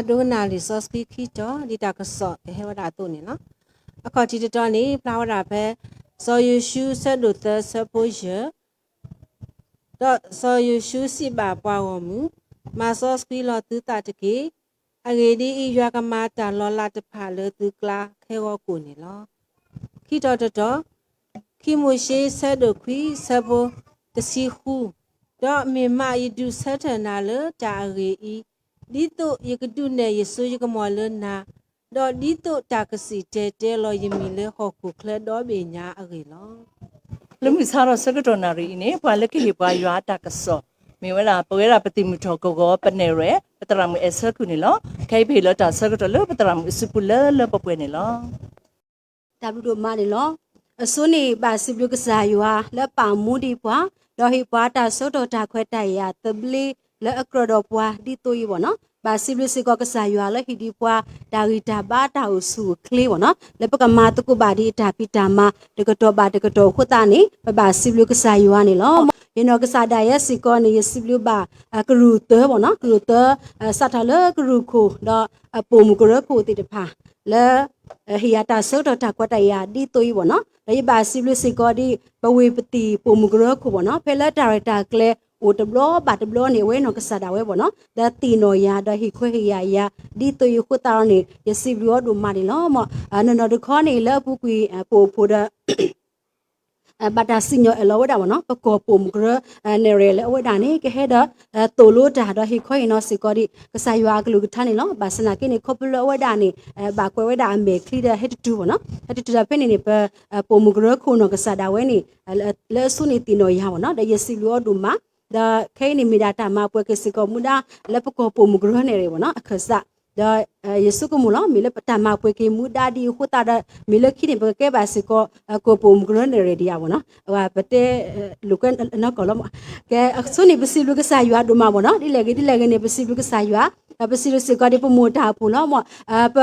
do na li so ski ki to di ta ka so he wa da to ni no a ko ti to ni flower da phe so you shoe set do the supposure do so you shoe si ba pa wo mu ma so ski lo tu ta de ki a ge di i ywa ka ma ta lo la de pha le tu kla khe wo ko ni lo ki to ki mo she set do kwi sabo de si hu do me ma yi du set na le ta ge i di to ye ka du ne ye so ye ka mo le na do di to ta ka si te lo ye mi le ho ku kle do be nya a ge lo လူမျိုးစားတော့စကတော်နာရီနေဘာလက်ခေပွားရွာတာကစောမေဝလာပွဲရပတိမှုထောကောပနေရပတရမှုအစခုနေလောခိုင်ဖေလတာစကတော်လပတရမှုစပူလလပပွဲနေလော ဒါဘူးတို့မနေလောအစိုးနေပါစီပြုကစားရွာလက်ပမှုဒီပွားတော့ဟိပွားတာစောတော်တာခွဲတိုက်ရတပလီလက်အကရတော်ပွားဒီတူရပေါ့နော်ပါစီပြုစီကောကစားရွာလက်ဟိဒီပွားဒါဂီတာဘာတာဟုစုကလေးပေါ့နော်လက်ပကမာတကုပါဒီတာပိတာမတကတော်ပါတကတော်ခုတာနေပါစီပြုကစားရွာနေလောယနောကစားဒရစီကောနေစီပြုပါကရူတဲပေါ့နော်ကရူတဲစတ်ထလကရူခိုတော့ပုံမကရခိုတိတဖာလဲဟိယတာစောတော်တာကွတ်တရဒီတူရပေါ့နော်ဒါရပါစီပြုစီကောဒီပဝေပတိပုံမကရခိုပေါ့နော်ဖဲလက်ဒါရိုက်တာကလေးโอตบลอบาตบลอนี่เว้นอกษาดาเว้บ่เนาะดาตีโนยาดาฮิခွေဟိယယာဒီတယခုတာနေယစီဘလောဒူမာဒီလောမနနဒခေါနေလပုကွေပိုဖိုဒဘာတာစညောအလောဝဒါဘောနော်ပကောပုံကရနေရလေအဝဒါနေကဟဲဒါတိုလိုဒါဒဟိခွေနော်စီကောဒီကဆာယွာကလူကထနေလောဘာစနာကိနေခေါပလောဝဒါနေဘာကွေဝဒါအမေခလီဒါဟက်တူဘောနော်ဟက်တူဒါဖဲနေနေပုံကရခုနော်ကဆာဒါဝဲနေလဲဆုနေတီနော်ယာဘောနော်ဒါယစီလောဒူမာဒါခဲနေမီဒါတာမပွဲကစီကောမူဒါလက်ပကောပုံမဂရနေရပေါ့နော်အခစားဒါယေစုကမူလောမီလက်ပတာမပွဲကမူဒါဒီခုတာဒါမီလက်ခိနေပကဲပါစီကောကိုပုံမဂရနေရဒီယာပေါ့နော်ဟိုပတဲလူကန်နော်ကောလမကဲအခုနေပစီလူကစားရွာဒူမာပေါ့နော်ဒီလေကနေပစီလူကစားရွာပစီလူစီကောဒီပမိုတာပူလောမပ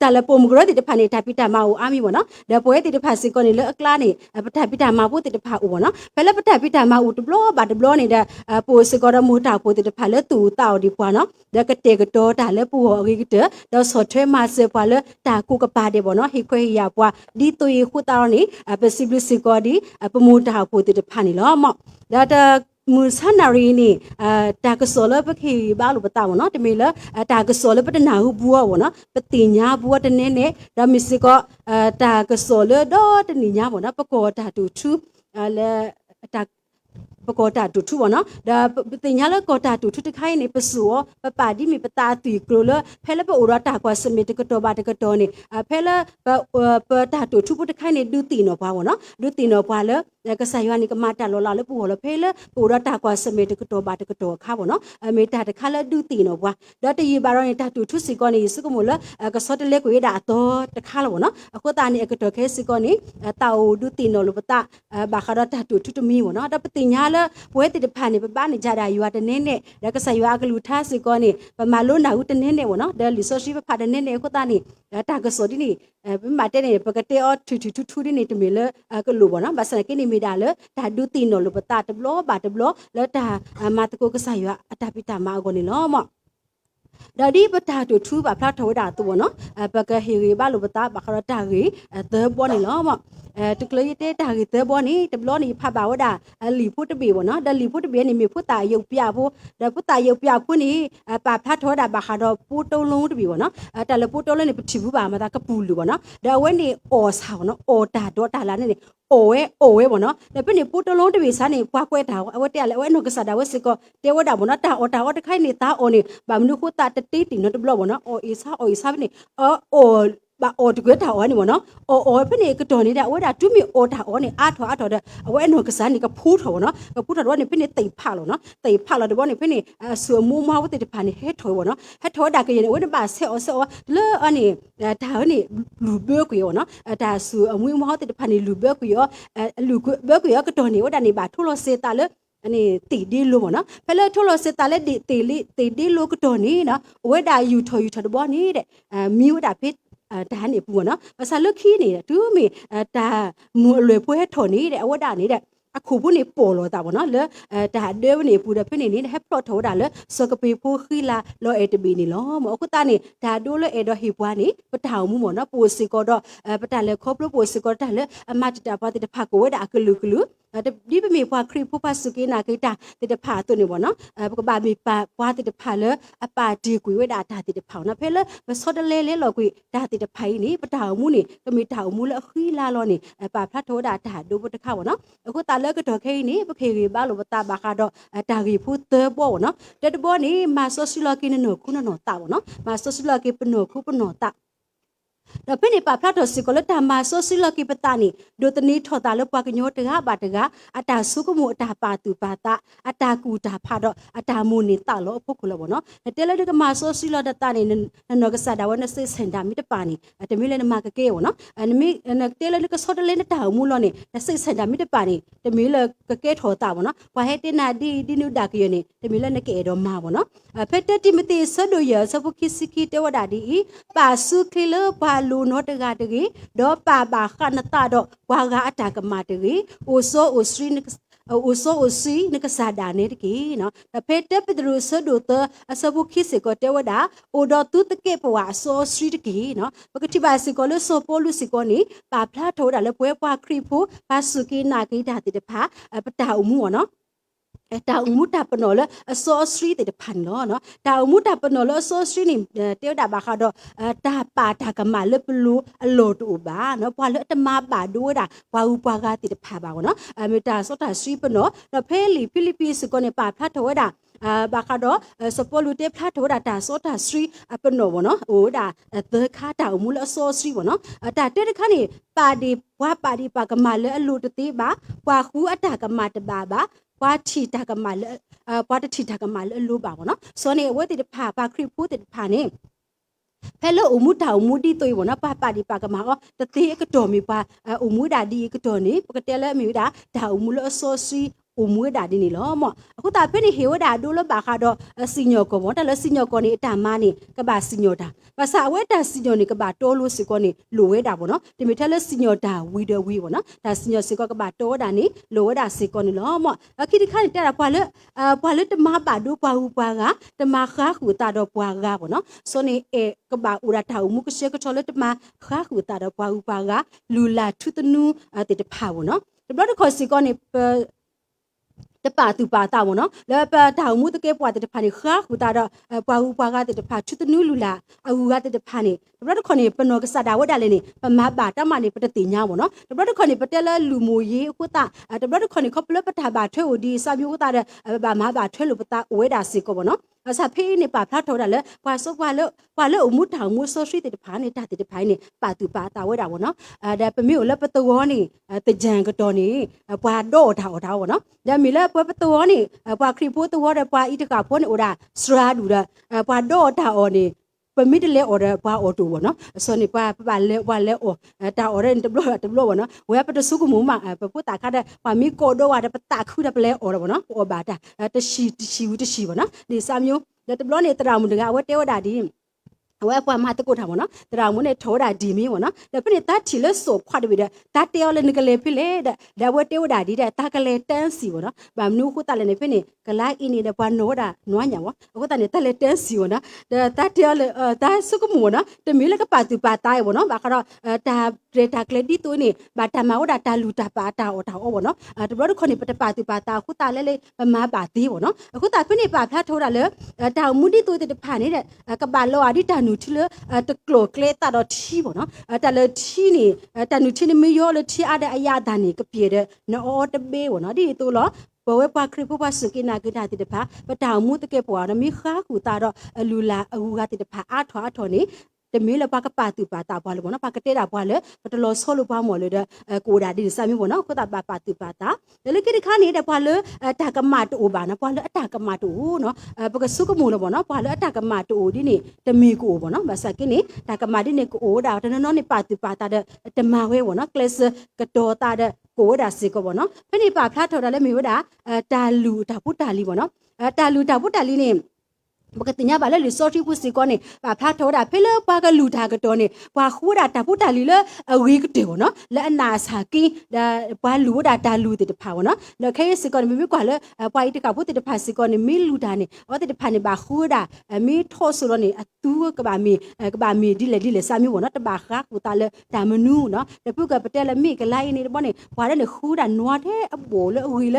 တလပုံမဂရတိတဖာနေတာပိတာမအောင်အာမီပေါ့နော်ဒါပွဲတိတဖာစီကောနေလက်အကလာနေပတာပိတာမဖို့တိတဖာဦးပေါ့နော်ဖဲလက်ပတာပိတာမဦးတဘလောဘာတဘလောနေတဲ့ပိုစီကောဒမိုတာဖို့တိတဖာလက်တူတောက်ဒီပွားနော်ဒါကတေကတော့ဒါလက်ပူဟောဂိကတဒါဆော့ထွဲမဆေပွားလက်တာကုကပါတယ်ပေါ့နော်ဟိခွေရပွားဒီတူရခုတာနေပစီလူစီကောဒီပမိုတာဖို့တိတဖာနေလောမောဒါတမူဆန်နာရီနေတာကဆောလပခိဘာလို့ပတာဘောနော်တမီလတာကဆောလပတနာဟုဘူဘောနော်ပတိညာဘူတနေနေဒါမစ်စကောတာကဆောလဒေါ်တနိညာဘောနော်ပကောတာတူထူလဲတာပကောတာတူထူဘောနော်ဒါပတိညာလကောတာတူထူတခိုင်းနေပဆူပပါဒီမီပတာတီကလိုလဖဲလပအိုရတာကွာစမီတကတော်ဘာတကတော်နေဖဲလပတာတူထူပတခိုင်းနေဒူတီနော်ဘာဘောနော်ဒူတီနော်ဘာလဲကဆာယွာနီကမာတာလောလာလေပူဟောလဖဲလေပူရတာကွာစမေတကတော်ဘာတကတော်ခါဘောနော်မေတာတခါလဒူတီနော်ဘွာဒါတရီဘာရောနေတာတူထုစီကောနေစကမလကစောတလေကိုရတာတော့တခါလောနော်အခုတာနေကတော်ခဲစီကောနေတာအိုဒူတီနော်လပတာဘာခရတာတူထုတမီဘောနော်ဒါပတိညာလပွဲတိတဖာနေပပနေကြတာယွာတနေနဲ့ဒါကဆာယွာကလူထားစီကောနေပမာလို့နာဦးတနေနဲ့ဘောနော်ဒါလီဆိုရှိဖာတနေနဲ့အခုတာနေတာကစောဒီနေပမာတဲ့နေပကတဲ့အော်ထူဒီနေတမီလကလူဘောနော်ဘာစနကိနေမီဒါလဒါဒူတီနော်လပတာတဘလောဘာတဘလောလတာမာတကိုကဆာယွာအတပိတာမာကိုနေလောမောဒါဒီပတာတူထူပါဖလားထောဒါတူဘောနော်ပကဟီရီဘာလပတာဘခရတာရီသဘောနေလောမောတကလေးတဲ့တာရီသဘောနေတဘလောနေဖပါဝဒါလီဖုတ်တပေဘောနော်ဒါလီဖုတ်တပေနေမြေဖုတ်တာရုပ်ပြဖို့ဒါဖုတ်တာရုပ်ပြဖို့နေပါဖလားထောဒါဘခရပူတုံးလုံးတပေဘောနော်တလပူတုံးလုံးနေပတိဘူးပါမတာကပူလူဘောနော်ဒါဝဲနေအော်ဆောင်နော်အော်တာတော့တာလာနေအိုဝဲဘောနော်ဒါပြနေပူတလုံးတပေစားနေပွားကွဲတာအဝတ်တက်လေအဝဲနောကစားတာဝဲစကောတဲဝတာဘောနော်တာအော်တခိုင်းနေတာအော်နေဘာမနုခုတာတတိတိနော်တဘလောဘောနော်အော်အီစာပြနေအော်ဘာအော်တကွဲတာအော်နေဘောနော်အော်ပြနေကတော်နေတာအဝဲတာတူမီအော်တာအော်နေအားထောတဲ့အဝဲနောကစားနေကဖူးထော်ဘောနော်ကဖူးထော်တော့နေပြနေတိတ်ဖလို့နော်တိတ်ဖလို့တဘောနေပြနေဆူမူမောဝတိတဖာနေဟဲထော်ဘောနော်ဟဲထော်တာကရင်ဝဲပါဆဲအော်လဲအနေဒါဟနေလူဘဲကွေရောနော်ဒါဆူအမွေးမောတိတဖာနေလူဘဲကွေရောလူဘဲကွေရောကတော်နေဝဒါနေပါထိုးလို့စေတာလေအနေတီဒီလိုပေါ့နော်ဖဲလဲထိုးလို့စစ်တာလဲတီဒီလိုကတော်နေနော်ဝဲဒါယူထော်တဘောနေတဲ့မြူဒါဖိဒါနေပူနော်ဘာသာလုခီးနေတူမီဒါမူအလွယ်ပွဲထော်နေတဲ့အဝတ်ဒါနေတဲ့ အခုဘူးနေပေါ်လို့တာဗောနော်လေဒါဒဲနေပူတဲ့ဖိနေနေဟက်ပလော့ထောတာလေစကပေဖိုခီလာလောအေတဘီနေလောမအခုတာနေဒါဒိုလေအေဒဟီပွားနေပထောင်မှုမောနော်ပိုစီကောတော့ပတလေခေါပလို့ပိုစီကောတာလေအမတတာပါတဲ့ဖာကိုဒါကလူကလူဒီပမေပွားခရီဖူပါစုကေနာကေတာတဲ့ဖာတုန်နေဗောနော်ပကဘာမီပါပွားတဲ့ဖာလေအပါဒီကွေဝဒါတာတဲ့ဖောင်နော်ဖဲလေစောတလေလေလောကွေဒါတဲ့ဖိုင်နေပထောင်မှုနေတမီထောင်မှုလေခီလာလောနေပါဖတ်ထောဒါဒါဒိုဘတခါဗောနော်အခုတာလေကတော့ခဲနေပခေရီဘာလို့ပတာဘာခါတော့တာရီဖူတဲဘောနော်တဲ့ဘောနေမာဆိုစီလောကိနနောခုနနောတာဗောနော်မာဆိုစီလောကိပနောခုပနောတာတော့ဖိနေပါဖတ်တော်စီကလတာမာဆိုစီလကိပတာနီဒိုတနီထော်တာလပွားကညောတကဘာတကအတာဆုကမှုအတာပါတူပါတာအတာကူတာဖတ်တော့အတာမူနေတာလောဖုတ်ကလဘောနော်တဲလေကမာဆိုစီလဒတာနီနောကဆာဒါဝနစစ်စင်ဒါမီတပါနီတမီလေနမကကေဝနော်နမီတဲလေကဆောတလေနတာမူလောနေစစ်စင်ဒါမီတပါနီတမီလေကကေထော်တာဘောနော်ဝါဟဲတင်နာဒီနုဒါကယနေတမီလေနကေတော့မာဘောနော်ဖက်တတိမတိဆဒိုရဆဖုခိစီကီတဝဒါဒီပါစုခိလပါလူနောတကတကြီးဒေါ်ပါပါခနတာတော့ဝါကအတာကမတကြီးအိုဆိုအိုစရီနအိုဆိုအိုစီနကစားဒါနေတကြီးနော်ဖက်တပဒရုဆဒိုတအစဖုခိစီကတဝဒါအိုဒေါ်တူတကေပွာဆိုစရီတကြီးနော်ပကတိပါစီကလဆိုပိုလူစီကနီပါဖလာထိုးတာလေပွဲပွားခရီဖိုပါစုကိနာကိဒါတိတဖာပတာအမှုနော်တာအမှုတာပနော်လအစောစရီတဲ့ဖန်နော်တာအမှုတာပနော်လအစောစရီနေတေတာဘာခါတော့တာပါတာကမလပလူအလိုတူပါနော်ပွာလတမပါဒိုးတာဝါဥပွားကတဲ့ဖာပါနော်မေတာစောတာစရီပနော်ဖဲလီဖိလိပစ်ကိုနေပါဖတ်ထောတာဘာခါတော့စပိုလူတေဖတ်ထောတာစောတာစရီအပနော်ဘောနော်အိုဒါသခါတာအမှုလအစောစရီဘောနော်တာတဲ့ခါနေပါဒီဘွားပါဒီပါကမလအလိုတတိပါပွာခူအတာကမတပါပါပွားချီတာကမလပွားတချီတာကမလလိုပါဘောနော်စောနေဝဲတိဖာပါခရီဖူတိဖာနေဖဲလို့အမှုတာအမှုတီသွေးဘောနော်ပါဒီပါကမဟောတတိကတော်မီပါအမှုဒါဒီကတော်နေပကတဲလဲမီဒါဒါအမှုလအစောစီအမွေးတာဒီနေလောမအခုတာဖိနေဟေဝဒါဒိုလဘာခါတော့စီညောကောဘောတလစီညောကောနေအတမနေကဘာစီညောတာဘာသာဝဲတာစီညောနေကဘာတိုးလို့စီကောနေလိုဝဲတာဘောနော်ဒီမီထက်လစီညောတာဝီဒဝီဘောနော်ဒါစီညောစီကောကဘာတိုးတာနေလိုဝဲတာစီကောနေလောမအခီဒီခါနေတက်တာပွာလေတမပါဒိုပွာဟူပွာကတမခါခူတာတော့ပွာကဘောနော်ဆိုနေကဘာဥရတာမှုကရှေကချောလေတမခါခူတာတော့ပွာဟူပွာကလူလာထုတနူတေတဖာဘောနော်ဒီဘတော့ခေါ်စီကောနေတပါတူပါတာဘောနော်လဲပါတောင်မှုတကယ်ပွားတဲ့ဖာနေခါခူတာတော့ပွားဟူပွားကတဲ့ဖာချွတ်နူးလူလာအဟူကတဲ့ဖာနေတပတ်ခေါနေပနောကစတာဝဒါလည်းနေပမပါတမနေပတတိညာဘောနော်တပတ်ခေါနေပတက်လဲလူမိုရေးအခုတာတပတ်ခေါနေခပလပတာပါထွဲဟိုဒီစာမျိုးတာတဲ့ဘာမပါထွဲလို့ပတာဝဲတာစီကောဘောနော်အစာဖေးနေပါဖတ်ထော်တာလဲပွာစောပွာလဲအမှုထောင်မှုဆိုရှိတဲ့ဖာနေတာတဲ့ဖိုင်းနေပါတူပါတာဝဲတာဘောနော်ဒါပမေကိုလဲပတောနေတကြံကတော်နေပွာတော့တာဘောနော်ဒါမီလဲပွာပတောနေပွာခရီပိုးတောတဲ့ပွာဤတကဖိုးနေဩဒါစရာဒူဒါပွာတော့တာအော်နေပမီတလဲအော်ဒါပွာအော်တူဘောနော်ဆိုနေပွာလဲပွာလဲအော်တာအော်တဲ့တဘလောဘောနော်ဝဲပတဆုကမူမပပုတာခတဲ့ပွာမီကိုတော့ဝါတဲ့ပတာခုတဲ့ပလဲအော်ဘောနော်အော်ဘာတာတရှိဘောနော်ဒီစာမျိုးတဘလောနေတရာမှုတကဝဲတဲဝဒါဒီဝဲပွားမတကုထားဘောနော်တရာမွနဲ့ထောတာဒီမင်းဘောနော်ဒါပြနေတာချီလဲဆိုခွာတပြီတဲ့တာတဲလဲနကလေးဖြစ်လေတဲ့ဒါဝဲတဲဝဒါဒီတဲ့တာကလေးတန်းစီဘောနော်ဗာမနုခုတလည်းနေဖြစ်နေကလိုက်အင်းနေတဲ့ပွားနောတာနွားညာဘောအခုတနေတက်လဲတန်းစီဘောနော်ဒါတာတဲလဲဒါစုကမောနော်တမီးလကပါတူပါတာဘောနော်ဗာခတော့ဒါဒေတာကလေးဒီတိုးနေဗာတမဝဒါတာလူတာပါတာအော်တာအော်ဘောနော်တဘလို့ခွန်နေပတပါတူပါတာခုတလဲမပါသေးဘောနော်အခုတာဖြစ်နေပါဖတ်ထိုးတာလဲတောင်မူဒီတိုးတဲ့ဖာနေတဲ့ကပါလောအဒီတာနူထလတကလောကလေတာတော့ထီဘောနော်တလထီနေတနူထီနေမယောလထီအတဲ့အရာဒါနေကပြေတဲ့နော်တဘေးဘောနော်ဒီတိုးလောဘဝပခရပပစကိနာကဒါတိတဖာပတောင်မှုတကပွားနမိခါကူတာတော့လူလာအဟူကတိတဖာအထွာနေတမီးလပကပါတူပါတာဘွားလို့ဘောနော်ပကတဲ့တာဘွားလေပတလောဆောလို့ပွားမော်လို့တဲ့ကိုဒါဒီစာမျိုးဘောနော်ကိုတာပါတူပါတာလေကိခါနေတဲ့ဘွားလေတာကမတူဘာနော်ဘွားလေအတာကမတူနော်ပကစုကမူလို့ဘောနော်ဘွားလေအတာကမတူဒီနေတမီကိုဘောနော်မစကိနေတာကမဒီနေကိုဒါတနော်နေပါတူပါတာတဲ့တမဝဲဘောနော်ကလစ်ကတော်တာတဲ့ကိုဒါစီကောဘောနော်ဖိနေပါဖလားထော်တာလေမျိုးဒါတာလူတာပုတာလီဘောနော်တာလူတာပုတာလီနေ บกติเนี่ยบาเลลิโซที่ผู้สิก่อนนี่บาพลาดโทดาเพลปากะลูดากะตอนี่บาคูดาตาผู้ดาลีเลวีกเดียวเนาะและอนาสากีดาบาลูดาดาลูติดพาวเนาะแล้วแค่สิก่อนมีกว่าเลยปอยติกาผู้ติดพาสิก่อนนี่มีลูดานี่ว่าติดพานี่บาคูดามีโทสุรนี่ตัวกบามีดิเลสามีวเนาะตบาคักผู้ตาเลยตามนูเนาะแล้วผู้กะปะเตละมีกะไลนี่บ่นี่ว่าได้คูดานัวเทอโบเลวีเล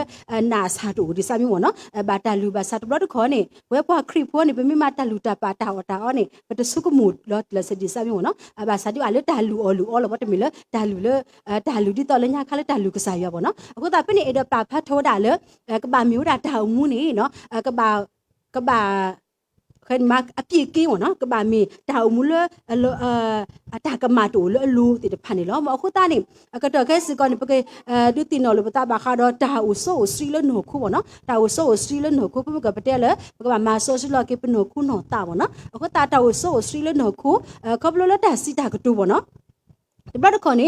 นาสาตูดิสามีวเนาะบาตาลูบาสาตบลอดขอนี่เวปอคริพอนี่เป็นมีมาตาลูตาปาตาอตาอนี่ปะตสุกมูดลอดละสดิสามีวเนาะบาสาดิอาเลตาลูออลบ่ตมีเลตาลูเลตาลูดิตอเลญาคาเลตาลูกะสายบ่เนาะအခုตาเป็นนี่เอดปาพะโทดาเลกะบามิวดาตามูนี่เนาะกะบาขึ้นมาอปีกี้วเนาะกะบามีดาวมูเลตากะมาตูเลลูติดพันนี่เนาะအခုตานี่กะตอแค่สิก่อนนี่ปะกดุตินอลปะตาบาคาดอดาวโซสรีเลโนคูบ่เนาะดาวโซสรีเลโนคูปะกะปะเตเลปะกะมาโซสลอกิปโนคูโนตาบ่เนาะအခုตาดาวโซสรีเลโนคูကဘလလတာစီတာကတူบ่เนาะတပတ်ခေါနေ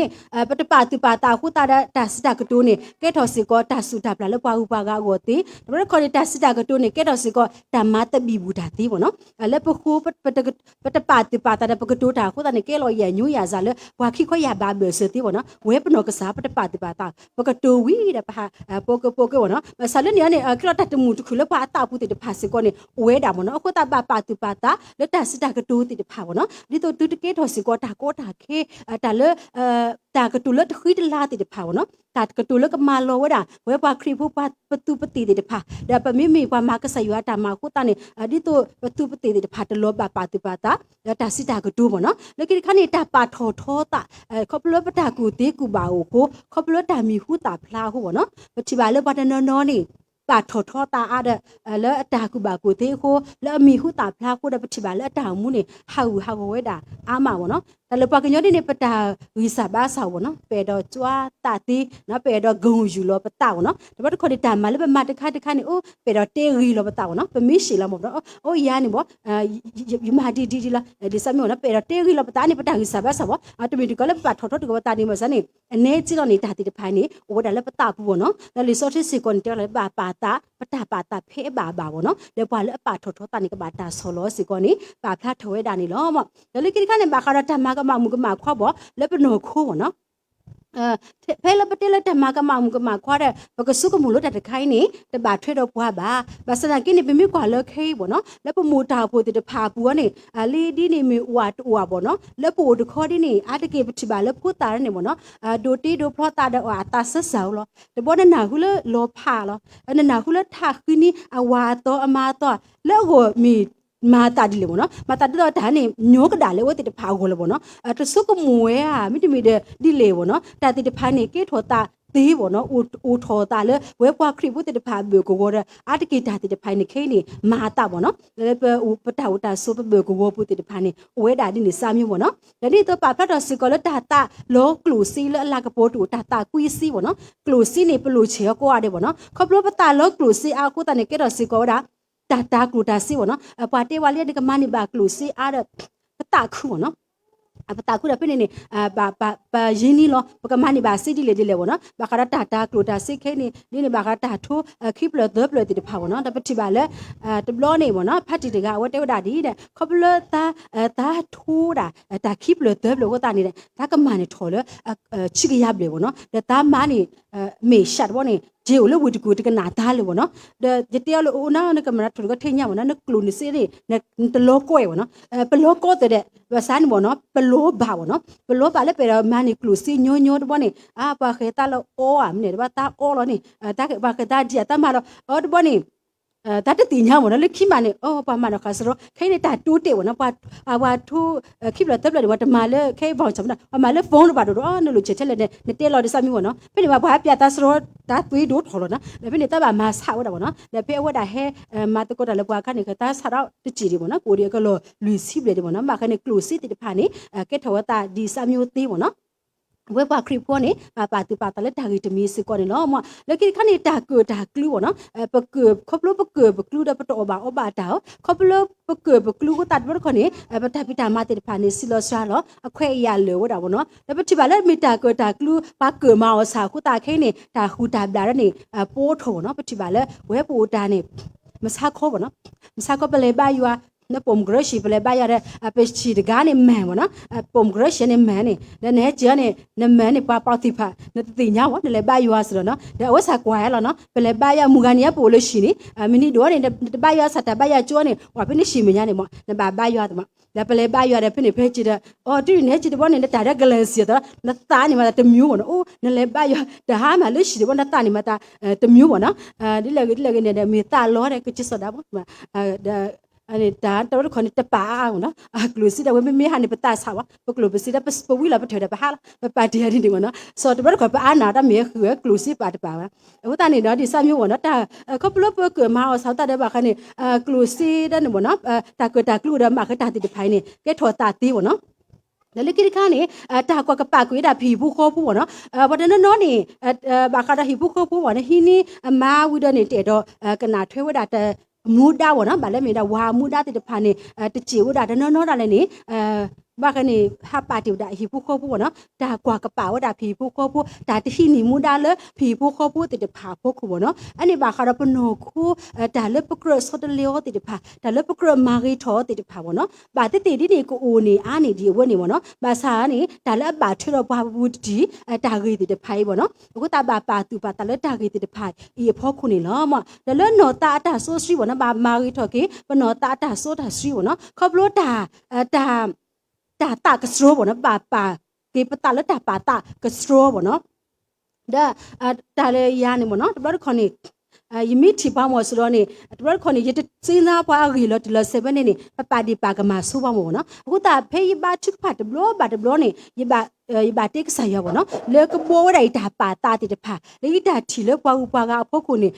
ပတပါတိပါတာခုတာတာစတာကတူနေကဲထော်စီကောတာဆူတာပလာလပွားဥပါကကိုတီတပတ်ခေါနေတာစတာကတူနေကဲထော်စီကောတမတ်ဘီဘူးတာတီဘောနော်လက်ပခုပတပါတိပါတာပကတူတာခုတာနေကဲလောရညူရစားလဘွာခိခွရပါဘစတီဘောနော်ဝဲပနောကစားပတပါတိပါတာပကတူဝီတဲ့ပါပိုကဘောနော်ဆလနေရနေကလတတမှုတခုလပွာအတာပူတီတဖာစီကောနေဝဲတာဘောနော်အခုတာပါတိပါတာလက်တာစတာကတူတီတဖာဘောနော်ဒီတော့တူတကဲထော်စီကောတာကိုတာခဲတာလตากระตุลตคุยดลาติดพาวเนาะตากระตุลก็มาโลวดาเวปาครีผู้ประตูปฏิติดพาดาปะมีความมากษะอยู่ตามาคูตานี่ดิตัวประตูปฏิติดพาตลบปาติปาตาตาสิตากระตุบ่เนาะแล้วกิคันนี่ตาปาทอทอตาขอบลบตากูติกูบาโอโคขอบลตามีหูตาพลาหูบ่เนาะปฏิบาลบาดนนนี่ปาทอทอตาอาดแล้วตากูบากูติโคแล้วมีหูตาพลาคูดาปฏิบาลตามูนี่ฮาวเวดาอามาบ่เนาะแต่เราปากยอดนี่ปะตาวิสาบ้าสาวเนาะเปดอจัวตาตีเนาะเปดอกงอยู่รอปะตาวเนาะแต่ว่าคนที่ตามมาแล้วเป็นมาตะค่านี่โอ้เปดอเตรีรอปะตาวเนาะเป็นมิสิละหมดเนาะโอ้ยานี่บ่ยมาดีละดิสามีเนาะเปดอเตรีรอปะตานี่ปะตาวิสาบ้าสาวอะตมีดิก็เลยปะทอๆก็ปะตานี่มาซะนี่อันนี้จิโลนี่ตาติตะพายนี่โอ้ดาแล้วปะตาปูเนาะแล้วรีสอร์ทสิคนเตเลยบาปาตาปะตาเพบาบ่เนาะแล้วปาแล้วปะทอๆตานี่ก็บาตาโซโลสิคนนี่ปาพลาดถวยดานี่เนาะแล้วลิกิคันนี่บาคาราตามาก็มามุก็มาขวบ่แล้วเป็นโนคู่เนาะเพลปะเตลตมากะมามุกะมาควาดบกสุกมูลตะไคนี่ตะบาทเทดปัวบาบาสนากินี่เป็นมีกว่าเลเคบ่เนาะแล้วปมูตาปูติตะพาปัวนี่ลีดีนี่มีอวบ่เนาะแล้วปูตะขอดินี่อาตะเกปฏิบาแล้วพูตานี่บ่เนาะโดติโดพลอตาดอตาสะสาวลอตะบ่นาหุเลโลพาลอนาหุเลทาคือนี่อวาตออมาตอแล้วโหมีมาตาดิเลยบ่เนาะมาตาดิတော့ဒါနေညိုကဒါလေဝတိတဖာကိုလေပေါ့နော်တဆုကမွေอ่ะမိတမီတဲ့ဒီလေပေါ့နော်တာတိတဖာနေကေထောတာသေးပေါ့နော်อูထောတာလေဝဲပွားခရိပုတိတဖာဘေကိုကိုအာတကေတာတိတဖာနေခိနေမာတာပေါ့နော်လေပတာဝတာဆိုပဘေကိုကိုပုတိတဖာနေဝဲဒါဒီနေစာမျိုးပေါ့နော်ဒါဒီတော့ပါဖတ်တော့စကောလတာတာလောကလူစီလလာကပိုတူတာကွီစီပေါ့နော်ကလူစီနေပလူချေကိုရတယ်ပေါ့နော်ခပလပတာလောကလူစီအာကိုတနေကေတော့စကောဒါตากลูตาซิบ่เนาะปาเตวาเลียดิกมานี่บากลูซิอาดปตาคูบ่เนาะปตาคูดเป็นนี่บายินี่ลอปกมานี่บาซิดิเลบ่เนาะบากาตากลูตาซิเคนี่บากาตาทูคลิปเลเดบเลติพาบ่เนาะตะปฏิบาเลตะบลอนี่บ่เนาะพัดดิกาวะเตวดาดีเดขบเลตาทูดาตาคลิปเลเดบเลก็ตานี่ตากมานี่ทอเลชิกยาบเลบ่เนาะตามานี่เมชัดบ่นี่เจียวเลยวุฒิกูตะกนาตาเลยบ่เนาะเดจะเตียวเลยโอ้นะนกมันถูกก็เทียบ่เนาะนกลูนี่ซินี่นตะโลโก้บ่เนาะเปโลโก้ตะเดภาษานี่บ่เนาะเปโลบาบ่เนาะเปโลบาเลยเปมานี่กลูซิโยๆบ่นี่ปาเคตาละโอ้อ่ะนี่ว่าตาโอ้แล้วนี่ตาปาเคตาดิตามาแล้วบ่นี่ตาตะติญาบ่เนาะเลยคิมานี่โอ้ปามาเนาะคาสโรไคนี่ตาตูเตบ่เนาะปาวาทูคลิปละตับละว่าตมาเลยไคบ่จำได้มาเลยฟงบ่ดอนลุเฉๆเลยneเตลอดิซามีบ่เนาะเป็นว่าบ่ปะตาสโรตาตุยดูทอลเนาะแล้วเป็นตาบามาสาวดบ่เนาะแล้วเปว่าดาเฮมาตะก็ดาละบ่คันนี่ก็ตาสาวตะจีดิบ่เนาะโกเรียก็ลอลุยซิบเลยบ่เนาะมาคันนี่กลูซิติพานี่เกทวตาดีซามีติบ่เนาะเว็บว่าคลิปพวกนี้ปาตุปาตะเลตากิตมีสิก่อนเนาะมาแล้วกิคันนี่ตาเกิดตากลูเนาะปะเกิดครบลบปะเกิดปะกลูดปะตอบาดาวครบลบปะเกิดปะกลูก็ตัดบ่คนนี้ปะตาปิตามาติพานี่สิลอซาเนาะอแควอยาเลวดาบ่เนาะแล้วปะทิบาแล้วมีตาเกิดตากลูปาเกิดมาเอาสาคุตาแค่นี่ตาหูตาบลานี่โปโถเนาะปะทิบาแล้วเว็บปูตานี่ မစားခေါ်ဘောနော်မစားခေါ်ပလေဘာယူနပုံဂရရှိပလေဘာရတဲ့ပချီတကားနေမန်ဘောနော်ပုံဂရရှိနေမန်နေနဲကျနေနမန်နေပါပေါတိဖာနတိညာဝနလေဘာယူဆိုတော့နော်ဒါဝဆာကွာရလောနော်ပလေဘာရမူကန်ရပိုလို့ရှိနေမိနစ်တော့နေဘာရစတာဘာရကျော်နေဝါဖိနေရှိမညာနေမနဘာရတမဒါပလေဘာရတဲ့ဖိနေဖဲချီတဲ့အော်တူနေချီတဲ့ဘောနေတာတဲ့ဂလန်စီတော့နသားနေမှာတမျိုးဘောနော်အိုးနလေဘာရဒါဟာမှလို့ရှိတယ်ဘောနသားနေမှာတမျိုးဘောနော်ဒီလေနေတဲ့မေတာလောတဲ့ကချစ်စောတာဘောဒါအဲ့ဒါတော့ခေါင်းတပါအောင်နော်ကလူစီတော့မမေဟာနေပတာဆာဝပကလူပစီတော့ပဝီလာပထော်တယ်ပါဟာပါတီရဒီငနော်ဆိုတော့တော့ပအာနာတမေခွေကလူစီပါတပါပါဟိုတနေတော့ဒီစမျိုးနော်တာကပလပကမာဆောက်တဲ့ဘာခနေကလူစီတဲ့နော်တာကတာကလူတော့မခတာတိတဖိုင်းနေကဲထော်တာတီးဘောနော်လေကိခါနေတာကွာကပကွေးတာဖီဘူးခေါ်ဘူးနော်ဘာတနနော်နေဘာခတာဟီဘူးခေါ်ဘူးဘောနော်ဟီနီအမာဝီဒနေတဲ့တော့ကနာထွဲဝတာမူဒါဝနော်ဗာလဲမေဒါဝါမူဒါတဲ့ဖာနေတချီဝဒါတနော်ဒါလည်းနေဘာကနေဟာပါတီဒါဟီဖူခေါ်ဖို့နော်ဒါကွာကပါဝဒါဖီဖူခေါ်ဖို့ဒါတဟီနီမူဒါလေဖီဖူခေါ်ဖို့တဲ့ဖာဖို့ခုနော်အဲ့ဒီဘာခါရပနိုခုဒါလေပကရဆောတလျောတဲ့ဖာဒါလေပကရမာဂီထောတဲ့ဖာဘောနော်ဘာတိတိဒီကိုအိုနေအာနေဒီဝက်နေဘောနော်ဘာစာနေဒါလေဘာထွေတော့ဘာဘူးဒီဒါဂီတဲ့ဖိုင်ဘောနော်အခုတာဘာပါတူပါတလေဒါဂီတဲ့ဖိုင်ဤဖို့ခုနေလောမဒါလေနော်တာတာဆိုစီဘောနော်ဘာမာဂီထောကေပနော်တာတာဆိုတာစီဘောနော်ခေါပလို့ဒါတာကစထရောဘောနော်ပါကေပတာလက်တာပါတာကစထရောဘောနော်ဒါလေရနေဘောနော်တပတ်ခေါနေယမိတီပါမောဆိုတော့နေတပတ်ခေါနေရတဲ့စင်းသားပွားရီလောတလ7နေပါဒီပါကမှာဆိုပါမောနော်အခုတာဖေးပါချစ်ဖတ်ဘလောပါတဘလောနေယဘာတက်ဆိုင်ရဘောနော်လေကဘောဝဒိုင်တာပါတာတိတဖာလေဒါထီလေပွားဥပါကအဖို့ခုနေ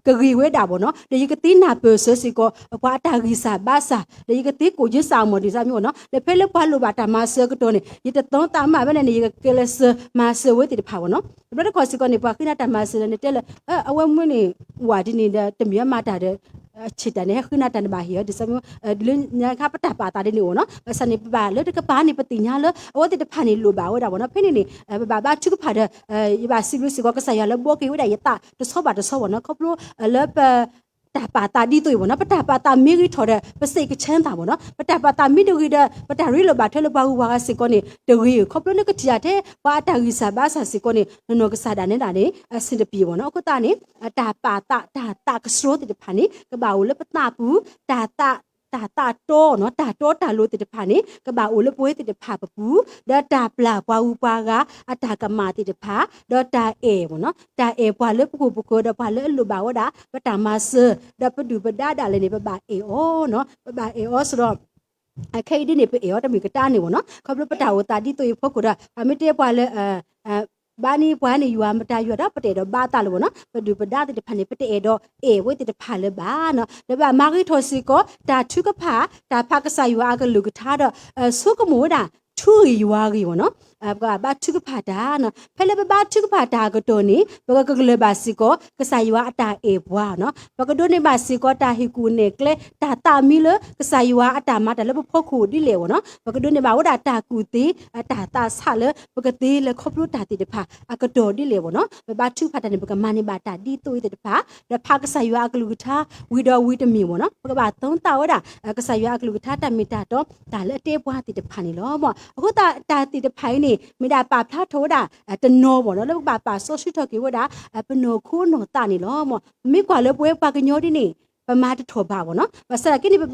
ကရီဝဲတာဘောနော်လေကတိနာပစစီကိုပွားတာဂီစာဘာစာလေကတိကိုကျစာမောဒီစာမျိုးနော်လေဖဲလေပွားလိုပါတာမဆကတော်နေရတဲ့သုံးတာမပဲနေကလစမဆဝဲတိတဖာဘောနော်ဘရခေါ်စီကိုနေပွားခိနာတာမဆနေတဲလေအဝဲမွေးနေဝါဒီနေတဲ့တမြတ်မတာတဲ့ချစ်တယ်ခဏတန်ပါဟီဒီစမျိုးဒီညာခပတာပါတာဒီနေနော်စနေပါလေတကပါနေပတိညာလေအဝတိတဖာနေလိုပါဝဒါဘောနော်ဖိနေနေဘာချုကဖာတဲ့ဘာစီလူစီကဆာရလေဘောကေဝဒါယတာတဆောပါတဆောဘောနော်ခပလိုလေပတာပါတာဒီတွေ့ဘောနော်ပတာပါတာမိရီထော်တဲ့ပစိတ်ကချမ်းတာဘောနော်ပတာပါတာမိဒူရီတဲ့ပတာရီလိုပါထဲလိုပါဟူဝါကစီကောနေတရီခပလိုနေကတိရတဲ့ပါတာရီစာဘာစာစီကောနေနော်ကစားတာနေတာနေစင်တပီဘောနော်အခုတာနေတာပါတာကစရိုးတဲ့ဖာနေကဘာဦးလေပတာပူတာတော့နော်တာလို့တဲ့ဖာနေကဘာဦးလေပွဲတဲ့ဖာပပူတာပလာပွားဥပါကအတာကမာတဲ့ဖာတာအေဘောနော်တာအေပွားလေပကူတော့ပွားလေလူဘာဝဒါပတာမဆဒါပဒူပဒါဒါလည်းနေပဘာအေအောနော်ပဘာအေအောဆိုတော့ခေဒီနေပေအောတမီကတာနေဘောနော်ခပလပတာဝတာဒီတူဖို့ကိုဒါအမတေပွားလေဘာနီပွားနေယူမတာယူတော့ပတေတော့ဘာတာလို့နော်ပဒူပဒါတဲ့ဖာနေပတေတော့အေဝဲတဲ့ဖာလေဘာနော်ဒါပါမာဂီထိုစီကိုဒါထုကဖာဒါဖာကဆာယူအကလူကထားတော့ဆုကမိုးဒါထူယူဝါကြီးဘောနော်ဘာထုကဖာဒါနော်ဖဲလေဘာထုကဖာဒါကတော့နေဘကကလေဘာစီကိုကဆာယူအတာအေဘွားနော်ဘကဒိုနေဘာစီကိုတာဟီကူနေကလေတာမီလကဆာယူအတာမတာလေဖို့ခုဒီလေဘောနော်ဘကဒိုနေဘာဝဒါတာကူတီတာဆာလေဘကတီလေခေါပလိုတာတီတဖာအကတော်ဒီလေဘောနော်ဘာထုဖာတာနေဘကမနေဘာတာဒီတူတဲ့တဖာလဖာကဆာယူအကလူကထားဝီတော်ဝီတမီဘောနော်ဘကဘာသုံးတာဝဒါကဆာယူအကလူကထားတမီတာတော့ဒါလေအတေးဘွားတီတဖာနေလောဘောအခုတာတီတဖိုင်းနေမိဒါပါဖလာထိုးတာတနောဘောနော်လောက်ပါဆိုရှိတော့ကေဝဒါပနောခိုးနော်တာနေလောမောမိကွာလေပွဲပါကညောဒီနေပမာတထောပါဘောနော်မဆရာကိနေပ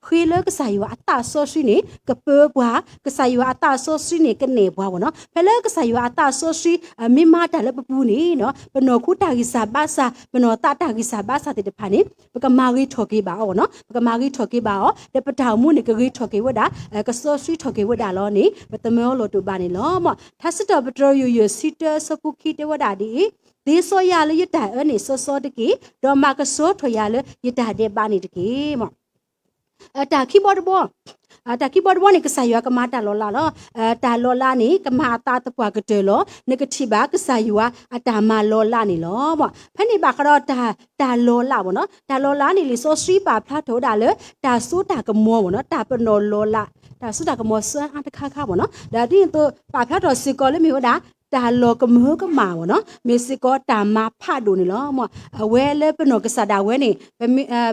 ခွေလကဆာယူအတာဆိုရှိနေကပဘွားကဆာယူအတာဆိုရှိနေကနေဘွားဘောနော်ဖဲလေကဆာယူအတာဆိုရှိမိမတာလေပပူနေနော်ပနောခုတာဂီစာဘာစာပနောတာဂီစာဘာစာတဲ့ဖာနေပကမာဂီထော်ကေပါဘောနော်ပကမာဂီထော်ကေပါအောတပထောင်မှုနေကဂီထော်ကေဝဒါကဆိုရှိထော်ကေဝဒါလောနေပတမောလိုတူပါနေလောမောသစတပထရယူစီတစပုခိတဝဒါဒီဆိုရလေရတာအနေစောတကေဒေါ်မာကဆိုထွေရလေရတာတဲ့ပါနေတကေမောတာคีย์บอร์ดဘောတာคีย์บอร์ดဘောနေကဆာယကမာတာလောလာလောတာလောလာနေကမာတာတပွားကတဲလောနကတိဘာကဆာယအတာမလောလာနေလောဘောဖနေဘာကတော့တာလောလာဘောနော်တာလောလာနေလေဆိုစရီပါဖလာထိုးတာလေတာဆိုတာကမောဘောနော်တာပနောလောလာတာဆိုတာကမောဆွမ်းအတခါခါဘောနော်ဒါတိတော့ပါဖလာတော့စီကောလေမျိုးဒါ တာလောကမောကမာဝနော်မေစကောတာမာဖတ်ဒိုနေလောမအဝဲလဲပနောကစတာဝဲနေ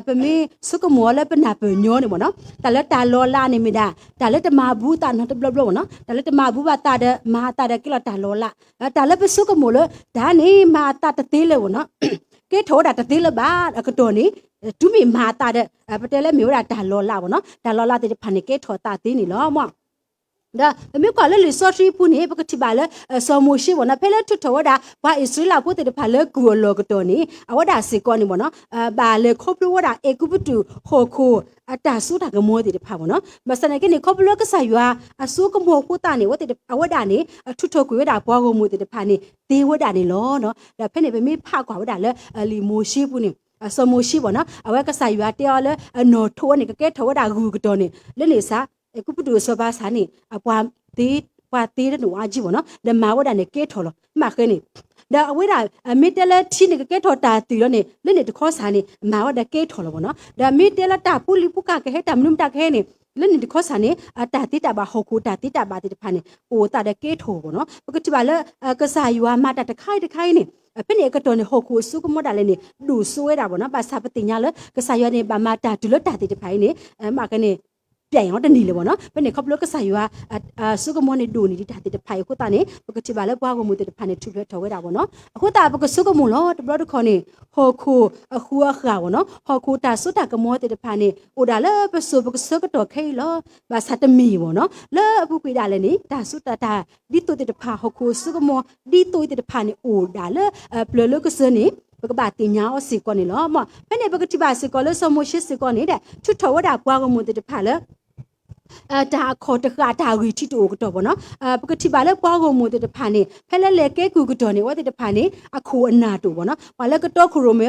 ပမေစုကမောလဲပနာပညောနေမနော်တလက်တာလောလာနေမိတာတလက်တမာဘူးတာနော်တဘလဘလနော်တလက်တမာဘူးပါတာတဲ့မာတာတဲ့ကိလတာလောလာတလက်ပစုကမောလဲဒါနေမာတာတသေးလဲဝနော်ကဲထောတာတသေးလဲပါအကတော်နေတူမီမာတာတဲ့ပတဲလဲမျိုးတာတာလောလာဝနော်တာလောလာတဲ့ဖာနေကဲထောတာသေးနေလောမဒါမြေကလည်းစောရှိပူနေပကတိပါလေစောမရှိဝနာဖဲလေထွတ်ထောဒါဘာအစ္စရေးလာပို့တဲ့ဖာလေကူလောကတော်နေအဝဒါစီကောနေဘောနော်ဘာလေခေါပလဝဒါအေကုပတူဟိုခိုအတာဆူတာကမောတဲ့ဖာဘောနော်မစနေကနေခေါပလကဆာရွာအဆူကမောကိုတာနေဝတဲ့အဝဒါနေထွတ်ထောကွေဒါဘွားကိုမှုတဲ့ဖာနေဒေဝဒါနေလောနော်ဒါဖဲနေပဲမိဖကွာဝဒါလေလီမိုရှိပူနေစမရှိဘောနော်အဝကဆာရွာတဲလေနော်ထိုးနေကဲထောဒါဂူကတော်နေလေနေစာကုပတူစဘာစာနေအပွားတေးပွားတေးတဲ့နွားကြီးပေါ့နော်ဓမ္မဝဒ္ဒနဲ့ကဲထော်လို့မှခဲနေဒါအဝိဒါမိတဲလက်ချင်းကဲထော်တာတီလို့နေလက်နေတခေါ်စာနေမာဝဒ္ဒကဲထော်လို့ပေါ့နော်ဒါမိတဲလက်တာပူလီပူကကဟဲတာမနုမတာခဲနေလက်နေတခေါ်စာနေအတာတိတာဘာဟောကူတာတိတာဘာတိတဖာနေပိုတာတဲ့ကဲထော်ပေါ့နော်ပကတိပါလကဆာယူဝါမတာတခိုင်နေဖနေကတော့နေဟိုကူစုကမဒါလည်းနေဒူဆွဲတာပေါ့နော်ပါစာပတိညာလကဆာယူနေဘာမတာဒူလတာတိတဖိုင်နေမကနေပြန်ရောတနေလေပေါ့နော်ဘယ်နေခပ်လို့ကဆာယူစုကမောနေဒူနေတာတိတဖိုင်ခုတာနေပကတိပါလဲပွားကိုမူတိတဖာနေထူပြထော်ဝဲတာပေါ့နော်အခုတာပကစုကမူလို့တဘလတခေါနေဟိုခုအခုအခါပေါ့နော်ဟိုခုတာစုတာကမောတိတဖာနေအိုဒါလဲပစုပကစုကတော့ခဲလောဘာစတမီပေါ့နော်လဲအခုခွေတာလဲနေတာစုတာတာဒီတူတိတဖာဟိုခုစုကမောဒီတူတိတဖာနေအိုဒါလဲပလလကစနေပကဘာတင်ညာအစီကောနေလောမဖဲနေပကတိပါစီကောလဲစမရှိစီကောနေတဲ့ထွတ်ထော်ဝဒါပွားကိုမူတိတဖာလဲဒါခေါ်တခါတာရီတီတိုကတော့ဗောနော်ပကတိပါလဲပွားကိုမို့တဲ့ဖာနေဖဲလဲလဲကဲကူကတော့နေဝတ်တဲ့ဖာနေအခုအနာတူဗောနော်ဘာလဲကတော့ခရိုမေ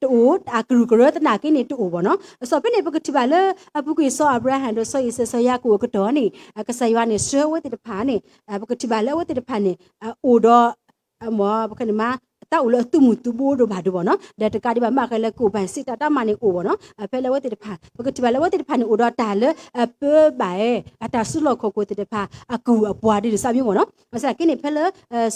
တိုအကရူကရတနာကိနေတူဗောနော်ဆိုပြနေပကတိပါလဲအပုကွေဆောအဗရာဟန်တို့ဆိုရဆဆရကူကတော့နေကဆယဝနေဆွဲဝတ်တဲ့ဖာနေပကတိပါလဲဝတ်တဲ့ဖာနေအိုတော့မောပကနမတာဦးလတူမူတူဘိုးတို့ဘာတို့ဗောနော်ဒါတကဒီဘာမခဲလဲကိုပန်စစ်တာမနေကိုဗောနော်ဖဲလဲဝတ်တဲ့ဖာပကတိပါလဲဝတ်တဲ့ဖာနေအိုတော့တာလဲပဲဘာအတာဆုလခေါ်ကိုတဲ့ဖာအကူအပွားဒီစာမျိုးဗောနော်မစကိနေဖဲလဲ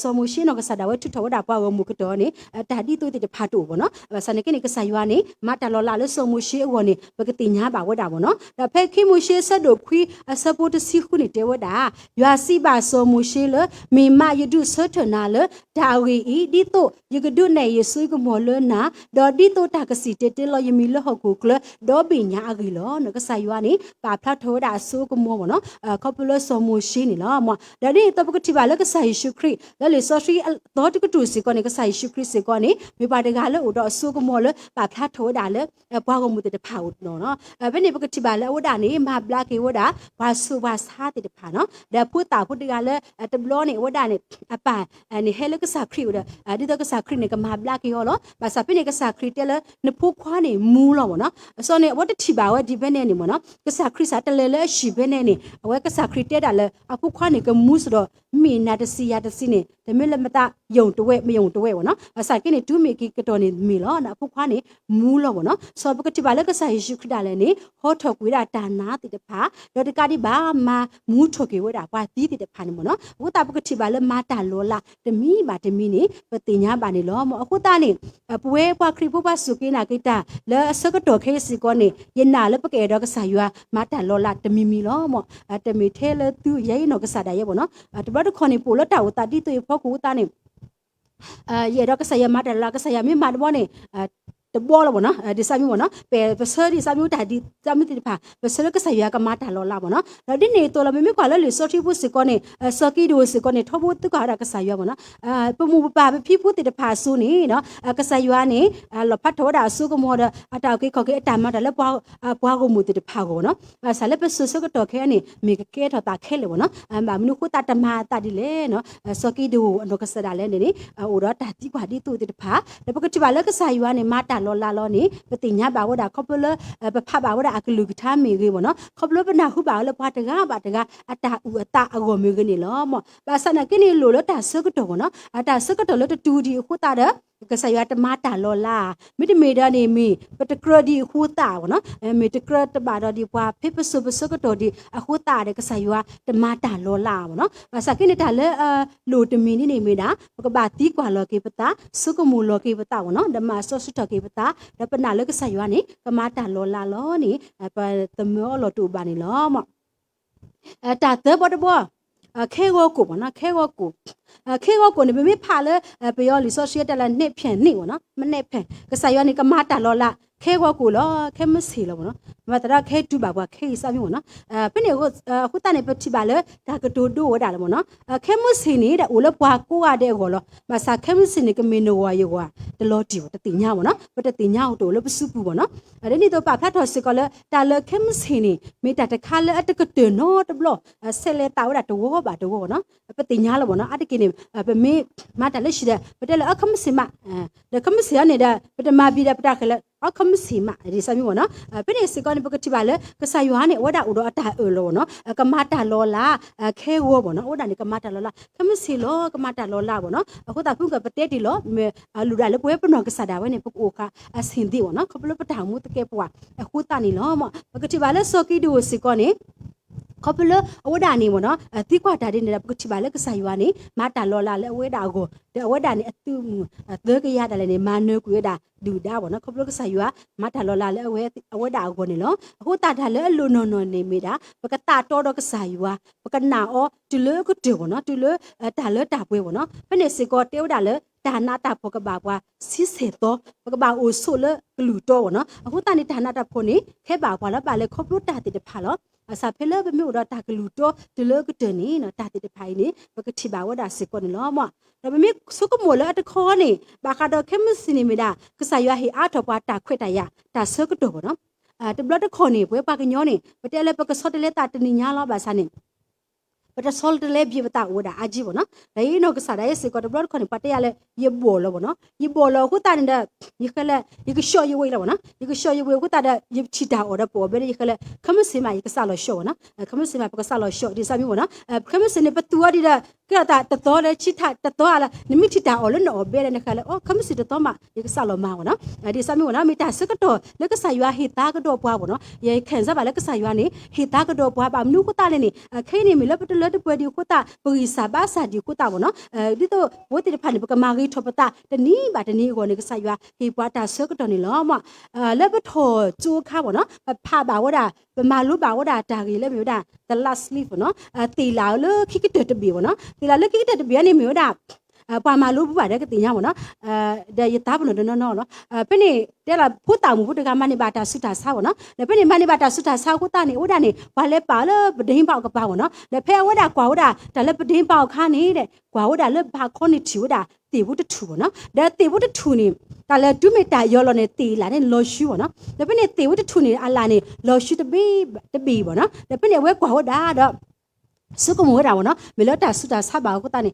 ဆောမိုရှိနောကဆာဒါဝဲထွထောဒါပွားဝမှုကတော့နေဒါဒီတူတဲ့ဖာတို့ဗောနော်ဆာနေကိနေကဆာယွာနေမတာလောလာလဲဆောမိုရှိအဝနေပကတိညာပါဝတ်တာဗောနော်ဒါဖဲခိမိုရှိဆက်တို့ခွီဆပ်ပိုတစီခုနေတဲဝတ်တာရွာစီပါဆောမိုရှိလဲမိမယဒုဆထနာလဲဒါဝီဤဒီတို့ယကဒုနေယေဆွေကမောလနာဒေါ်ဒီတိုတာကစီတေတေလောယမီလဟကုကလဒေါ်ပညာအဂီလောနကဆာယွာနေပါဖတ်ထောဒါဆူကမောဗောနော်ခေါပလဆောမိုရှိနေလောမဒါဒီတပကတိပါလကဆာယေရှုခရစ်လဲလေဆောရှိဒေါ်တကတူစီကောနေကဆာယေရှုခရစ်စီကောနေမိပါတကလဲဥတော်ဆူကမောလပါဖတ်ထောဒါလဲဘွားကမှုတဲ့ဖာဦးနော်ဘယ်နေပကတိပါလဲဝဒါနေမဘလာကေဝဒါဘာဆူဘာစာတဲ့ဖာနော်ဒါဖုတာဖုတကလဲတဘလောနေဝဒါနေအပနေဟဲလကဆာခရစ်ဝဒါဒီတော့ကဆာခရစ်နေကမဘလာကေရောလောဘာစာပိနေကဆာခရစ်တဲလဲနဖုခွားနေမူးလောဗောနော်ဆောနေဝတ်တိပါဝဒီဘဲနေနေမနော်ကဆာခရစ်စာတလဲလဲရှိဘဲနေနေအဝဲကဆာခရစ်တဲတာလဲအဖုခွားနေကမူးဆိုတော့မိနာတစီယာတစီနေဒါမဲ့လည်းမတယုံတဝဲမယုံတဝဲဗောနော်အစာကိနေဒူမီကီကတော့နေမီလောနာဖုခွားနေမူးလောဗောနော်ဆောပကတိပါလဲကဆာယေရှုခရစ်တာလဲနေဟောထော်ကွေတာဒါနာတိတဖာတော့တကတိဘာမမူးထော်ကေဝတာကွာဒီတိတဖာနေမနော်ဝတာပကတိပါလဲမာတာလောလာတမီပါတမီနေပတိညာပါနေလောမအခုတာနေပွဲပွားခရီပုပစုကိနာကိတာလဲစကတော့ခဲစီကောနေယနာလဲပကေတော့ကဆာယွာမာတာလောလာတမီမီလောမတမီထဲလဲသူရဲနောကဆာဒါရဲဗောနော်တပတ်ခေါနေပိုလတာဝတာတိတေဖောကူတာနေရေတော့ကဆာယမာတာလာကဆာယမေမာဒဘောနေတဘောလောဗောနော်ဒီစာမျိုးဗောနော်ပစဒီစာမျိုးတာဒီစာမျိုးတိဖာပစလကဆာယကမာတာလောလာဗောနော်ဒါဒီနေတော်လမေကွာလဲလေစောတိဖို့စကောနေစကီဒိုစကောနေထဖို့တကရကဆာယဗောနော်ပမှုပါဖိဖို့တိတဖာဆူနေနော်ကဆာယနေလဖတ်ထောဒါဆုကမောဒအတောက်ကေခေါကေအတမတာလဲပွားကိုမူတိတဖာကိုနော်ဆာလဲပစစကတော့ခဲနေမေကဲထတာခဲလေဗောနော်မနုခုတတမတာဒီလေနော်စကီဒိုအနောကဆာဒါလဲနေအိုတော့တာတိကွာဒီတူတိတဖာဒါပကတိပါလဲကဆာယနေမာတာလောလာလောနေပတိညာဘာဝဒါခေါပလပဖဘာဝဒါအကလူကထားမေကြီးဗောနော်ခေါပလပနာဟုဘာလဘာတကာအတာဥအတာအဂောမေကြီးနေလောမဘာစနကိနေလိုလတာစကတော့နော်အတာစကတော့လတတူဒီခုတာ ကဆာယတမတာလောလာမိတမေဒနေမီပတကရဒီခူတာဝနော်မိတကရတဘာဒဒီပွားဖေပဆုပစကတော်ဒီအခူတာတဲ့ကဆာယတမတာလောလာဝနော်စကိနေတာလေလိုတမီနေမိတာကဘာတီကွာလောကေပတာစုကမူလောကေပတာဝနော်ဓမ္မဆောစုတကေပတာဒပနာလေကဆာယနေကမတာလောလာလောနေပတမောလောတူပါနေလောမတာတဲ့ဘောတဘောခဲဝကိုပေါ့နော်ခဲဝကိုခဲဝကိုနေမိဖာလေပြော resource တက်လာနှစ်ဖြန်နေပေါ့နော်မနေ့ဖြန်ကဆာယနေကမတာလောလာခဲဝကိုလောခဲမစီလောပေါ့နော်မတရခဲတူပါကွာခဲစမျိုးပေါ့နော်ပနေကိုခုတနေပတိပါလေဒါကတိုတိုဝဒါလေပေါ့နော်ခဲမစီနေတဲ့အိုလပွားကိုရတဲ့ကောလောမဆာခဲမစီနေကမင်းနောယောကွာတလောတီတတိညာပေါ့နော်ပတတိညာတို့လပစုပူပေါ့နော်အဲ့ဒီတော့ပါဖတ်တော်စကလေတာလခဲမစီနေမိတာတခါလေအတကတေနောတဘလဆဲလေတာဝဒါတောပါတောပေါ့နော်ပတိညာလောပေါ့နော်အတကိနေပမေမတာလက်ရှိတဲ့ပတလေအခမစီမဒါခမစီနေတဲ့ပတမပြီးတဲ့ပတခလေအခမစီမဒီစမျိုးနော်ပနေစကောနေပကတိပါလေကဆာယွာနေဝဒါဥတော်အတာလောနော်ကမတာလောလာခဲဝပေါ့နော်ဝဒါနေကမတာလောလာခမစီလောကမတာလောလာပေါ့နော်အခုတာဖုန်ကပတဲတီလောလူဒါလေပွဲပနောကဆာဒါဝနေပကိုကအစင်ဒီပေါ့နော်ခပလပတာမှုတကဲပွားအခုတာနေလောမပကတိပါလေစောကီဒူစကောနေခပလအဝဒါနေမနော်တိကွာတာတဲ့ပကတိပါလေကဆာယွာနေမတာလောလာလေအဝဒါကိုအဝဒါနေအတူသေကရတာလေမနကွေတာဒူဒါဘောနော်ခပလကဆာယွာမတာလောလာလေအဝဒါကိုနေလောအခုတာတာလေအလိုနော်နော်နေမိတာပကတာတော်တော့ကဆာယွာပကနာအောတူလေကတေဘောနော်တူလေတာလေတာပွဲဘောနော်ဖနေစကောတေဝဒါလေဒါနာတာပကဘာကွာစစ်စေတော့ပကဘာအိုဆိုလေကလူတော့ဘောနော်အခုတာနေဒါနာတာဖို့နေခဲပါကွာလားပါလေခပလတာတိတဖာလောအစာဖဲလေဘမျိုးတော့တာကလူတော့တူလေကတနေနော်တာတိတဖိုင်နေပကတိဘာဝဒါစကောနေလောမဒါပေမဲ့စုကမောလအတခေါ်နေဘာကတော့ခဲမစနေမီတာကဆာယွာဟီအားတော့ပါတာခွက်တရတာဆကတော့ဘောနော်တဘလတ်ခေါ်နေပွဲပါကညောနေပတဲလေပကစောတလေတာတနိညာလောပါစာနေပတဆောလ်တလေပြပတာဝဒါအကြီးဘောနော်ဒါရင်တော့ကစားရဲစကောတဘလတ်ခေါ်နေပတဲရလေရေဘောလောဘောနော်ရေဘောလောခုတာနေတဲ့ရေခလေရေကရှော့ရေဝေးလောဘောနော်ရေကရှော့ရေဝေးခုတာတဲ့ရေချီတာအော်တော့ပေါ်ဘယ်ရေခလေခမစင်မရေကစားလို့ရှော့နော်ခမစင်မပကစားလို့ရှော့ဒီစားမျိုးဘောနော်ခမစင်နေပတူဝဒီတဲ့ကတာတတော်လေချီတာတတော်လာနိမိချီတာအော်လို့နော်ဘယ်နဲ့ခလေအော်ခမစင်တတော်မရေကစားလို့မဘောနော်ဒီစားမျိုးဘောနော်မိတာစကတော့လက်ကစားရွာဟီတာကတော့ပွားဘောနော်ရေခန်စားပါလက်ကစားရွာနေဟီတာကတော့ပွားပါမနုခုတာလည်းနေခိနေမီလပတလတ်ပွဲဒီခုတာပရီစာဘာစာဒီခုတာဘောနော်ဒီတော့ဘိုးတိဖာနေပကမာဂီထောပတာတနီးပါတနီးကိုနေကစားရွာဟီပွားတာစကတော့နေလောမလက်ပထောကျိုးခါဘောနော်ဖာပါဝဒါပမာလူပါဝဒါတာကြီးလည်းမျိုးဒါ the last sleep ဘောနော်တီလာလခိကတတဘီဘောနော်တီလာလခိကတတဘီနေမျိုးဒါပါမာလူပပါတဲ့ကတင်ညာဘောနော်ဒါရတာဘလို့နော်ပနေတဲလာဖူတာမှုဖူတကမနေပါတာဆုတာဆောဘောနော်လေပနေမနေပါတာဆုတာဆောခုတာနေဥဒါနေဘာလဲပါလပဒင်းပေါကပါဘောနော်လေဖဲဝဒါကွာဝဒါဒါလေပဒင်းပေါခါနေတဲ့ကွာဝဒါလေဘာခေါနေချူဒါတေဘူးတထူဘောနော်ဒါတေဘူးတထူနေဒါလေဒုမေတာယောလောနေတေလာနေလောရှူဘောနော်လေပနေတေဘူးတထူနေအလာနေလောရှူတဘီဘောနော်လေပနေဝဲကွာဝဒါတော့စုကမောတာဘောနော်မေလတာဆုတာဆပါကိုတာနေ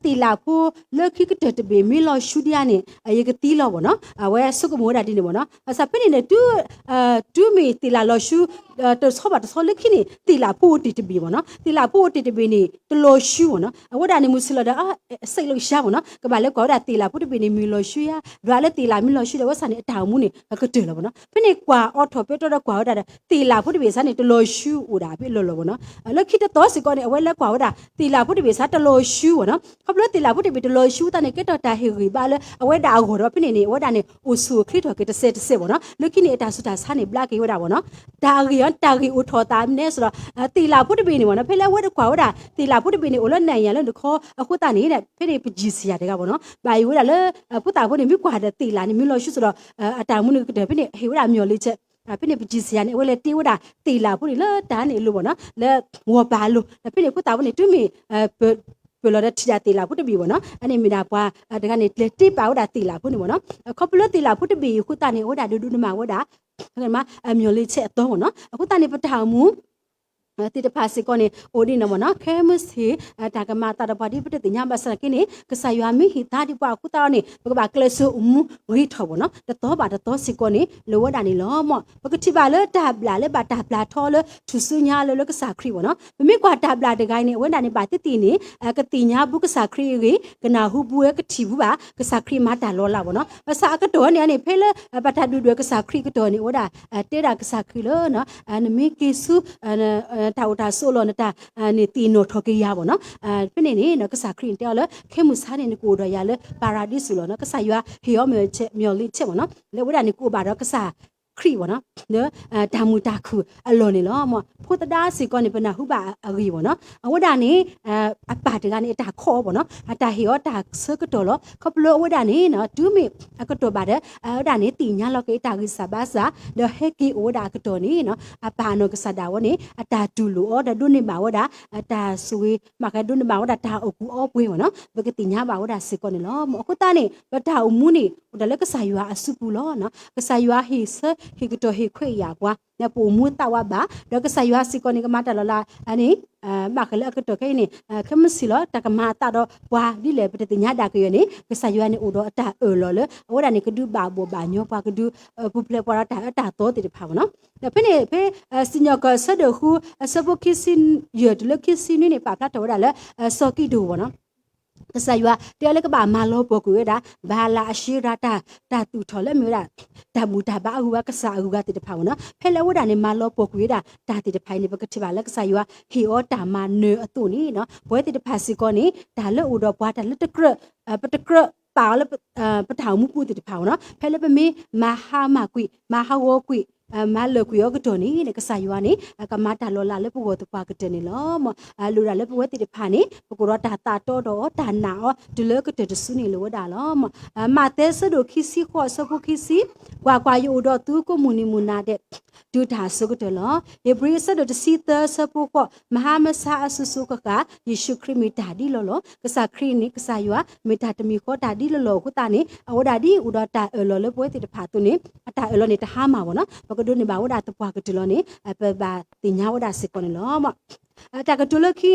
တီလာဖိုလက်ခိကတတဘေမီလောရှူဒီယာနေရေကတီလောဘောနော်ဝဲစုကမောတာဒီနေဘောနော်ဆပနေနေတူမီတီလာလောရှူတဆောပါတဆောလက်ခိနေတီလာဖိုတီတဘေဘောနော်တီလာဖိုတီတဘေနေတလောရှူဘောနော်ဝဒါနေမူစလဒါစိတ်လို့ရှာဘောနော်ကဘာလဲကောဒါတီလာဖိုတဘေနေမီလောရှူယာဒွာလဲတီလာမီလောရှူတယ်ဝဆာနေအတောင်မှုနေကတဲလောဘောနော်ဖနေကွာအော်ထော်ပေတော့ကွာဒါတီလာဖိုတဘေဆာနေတလောရှူဦးဒါပြီလောဘောနော်လက်ခိတတော့စကောအဝဲလက်ကွာဝဒါတီလာဖုတ်တိစားတလို့ရှူနော်ခပလတီလာဖုတ်တိတလို့ရှူတနေကတော်တာဟီရီပါလေအဝဲဒါကိုတော့ဖိနေဝဒါနေအိုဆူခရစ်တော်ကတဆက်ဘောနော်လူခိနေအတာဆူတာဆာနေဘလက်ကေဝဒါဘောနော်ဒါရီယန်တာရီအိုထော်တာနေဆိုတော့တီလာဖုတ်တိနေဘောနော်ဖဲလဲဝဲကွာဝဒါတီလာဖုတ်တိနေအိုလနိုင်ရလဲခေါ်အခုတာနေတဲ့ဖိနေပဂျီစီရတဲ့ကဘောနော်ဘာယူဝဒါလဲဖုတ်တာဖုတ်နေမြကွာတဲ့တီလာနေမြလို့ရှူဆိုတော့အတာမှုနေတဲ့ဖိနေဟီဝဒါမျော်လေးချက်ဖိနေပဂျီစီရနေဝဲလေတီဝဒါတီလာဖုတ်နေလဲတာနေလို့ဘောနော်လဲဝေါ်ပါလို့ဖိနေခုတာဖုတ်နေတွမီပလော်တဲ့တီလာတီလာဖုတ်တဘီဘောနော်အနေမီနာပွားတကနေတိပါဝဒါတီလာဖုတ်နေဘောနော်ခေါပလတီလာဖုတ်တဘီခုတာနေဝဒါဒူဒူနမဝဒါခဏမမျော်လေးချက်တော့ဘောနော်အခုတာနေပထောင်မူ တိတဖာစီကောနေအိုဒီနမနာခဲမစီတာကမာတာတပါဒီပတတိညာဘဆကိနေကဆာယွာမီဟီတာဒီပါခုတာနေဘကဘာကလဆူမူဝီထောဘနော်တတော်ပါတတော်စီကောနေလောဝဒာနေလောမဘကတိပါလေတာဘလာလေဘာတာဘလာထောလေထူဆူညာလေကဆာခရီဘောနော်မမေကွာတာဘလာတကိုင်းနေဝဒာနေပါတတိနေကတိညာဘုကဆာခရီရေကနာဟုဘူးကတိဘူးပါကဆာခရီမာတာလောလာဘောနော်ဘဆာကတော်နေနေဖဲလေပတာဒူဒကဆာခရီကတော်နေဝဒတေတာကဆာခရီလောနော်နမေကေဆူတာဝတာဆိုလောနတာနေတီနိုထော်ကေရပါနော်ပြနေနေနော်ကစားခရင်တဲလေခဲမှုစားနေကိုတော့ရလေပါရာဒိစ်လောနော်ကစားရွာဟီယောမြော်လိချက်ပါနော်လေဝဒနေကိုပါတော့ကစားခရီဘောနော်နော်ဒါမူတာခုအလွန်နေလောမဖို့တဒါစီကောနေပနာဟုပါအဂီဘောနော်ဝဒနေအပါတကနေတာခေါ်ဘောနော်အတာဟီယောတာဆကတော်လောခပလောဝဒနေနော်ဒူမီအကတော်ပါတဲ့ဝဒနေတီညာလောကေတာဂိဆာဘာစာဒဟက်ကီဝဒကတော်နေနော်အပါနောကဆဒါဝနေအတာဒူလိုအော်ဒဒုနေပါဝဒအတာဆွေမကဒုနေပါဝဒတာအကူအောပွေးဘောနော်ဘကတီညာပါဝဒစီကောနေလောမအခုတာနေဘတာအမှုနေဒါလည်းကဆာယွာအစုပူလောနော်ကဆာယွာဟီဆဟီကတော်ဟီခွေရကွာနပူမူတာဝဘာတော့ကဆာယွာစီကောနေကမတာလလာအနေမကလည်းကတော်ကိနေခမစီလောတကမာတာတော့ဘွာဒီလေပတတိညာဒါကရနေကဆာယွာနေဥတော့အတာလောလေဝဒနေကဒူဘာဘောဘာညောပါကဒူပူပလေပေါ်တာအတာတော့တိဖာနော်ဒါဖိနေဖေစညကဆဒခုဆဘခိစင်ရဒလခိစင်နေပါပလာတော့ဒါလေစောကီဒူဘောနော်ကဆာယွာတဲလကဘာမာလောပကူရတာဘာလာအရှိရတာတူထော်လဲမျိုးတာဒါမူတာဘာအူကဆာအူကတိတဖာနော်ဖဲလဲဝဒနေမာလောပကူရတာဒါတိတဖိုင်နေပကတိပါလကဆာယွာဟီအောတာမာနေအတူနီနော်ဘွဲတိတဖာစီကောနေဒါလဲဥတော့ဘွားတာလက်တကရပတကရပါလပထောင်မှုပူတိတဖာနော်ဖဲလဲပမေမဟာမကွိမဟာဝကွိမလကွယောကတော်နေကဆာယွာနေကမတာလောလာလေပဝတပါကတနေလောမလူရလေပဝတိတဖာနေပကိုရတာတာတော်တော်ဒါနာဒလကတတဆုနေလောဒါလောမတဲဆဒိုခိစီခောဆပုခိစီကွာယိုတော့သူကိုမူနီမူနာတဲ့ဒူတာဆုကတလောယေဘရီဆဒိုတစီတဆပုခောမဟာမဆာအဆုဆုကကယေရှုခရစ်မီတာဒီလောကဆာခရစ်နေကဆာယွာမေတာတမီခောတာဒီလောခုတာနေအဝဒါဒီဥဒတာလောလေပဝတိတဖာသူနေအတာလောနေတဟာမှာပေါ့နော်ကဒုနေဘာဝဒတပွားကတလို့နေပဘာတင်ညာဝဒစကောနေလောမတာကတလို့ခိ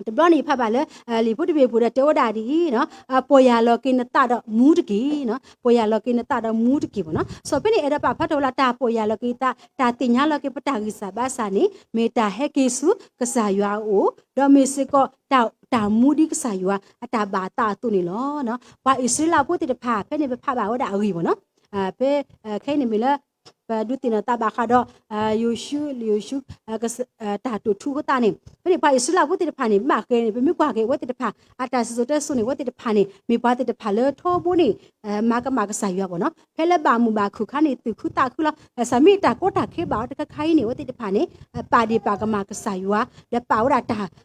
တဘလနေဖတ်ပါလေလီဖုတပေဖုတဲ့တောဒါဒီနော်ပေါ်ရလောကိနတာတော့မူးတကီနော်ပေါ်ရလောကိနတာတော့မူးတကီပေါ့နော်ဆိုပြနေအဲ့ဒါပါဖတ်တော့လာတာပေါ်ရလောကိတာတင်ညာလောကိပတာကိစာဘာစာနေမေတာဟက်ကေစုကဆာယွာအိုဒေါ်မေစကောတာမူဒီကဆာယွာအတာဘာတာတုနေလောနော်ဘာအစ္စလာဖို့တဖာဖဲနေဖတ်ပါဝဒအဂီပေါ့နော်ပဲခိုင်းနေမီလားဒုတိနတာဘာခါတော့ယူရှုကတာတူထူကတာနေဘယ်ပါအစလာဝတ်တဲ့ဖာနေမခဲနေဘယ်မြကွာခဲဝတ်တဲ့ဖာအတာစစတဲ့ဆုနေဝတ်တဲ့ဖာနေမိပါတဲ့ဖာလေထောဘူးနေမကဆိုင်ရပါနော်ဖဲလက်ပါမူပါခုခါနေသူခုတာခုလားဆမီတာကိုတာခဲပါတကခိုင်းနေဝတ်တဲ့ဖာနေပါဒီပါကမကဆိုင်ရလက်ပါဝတာ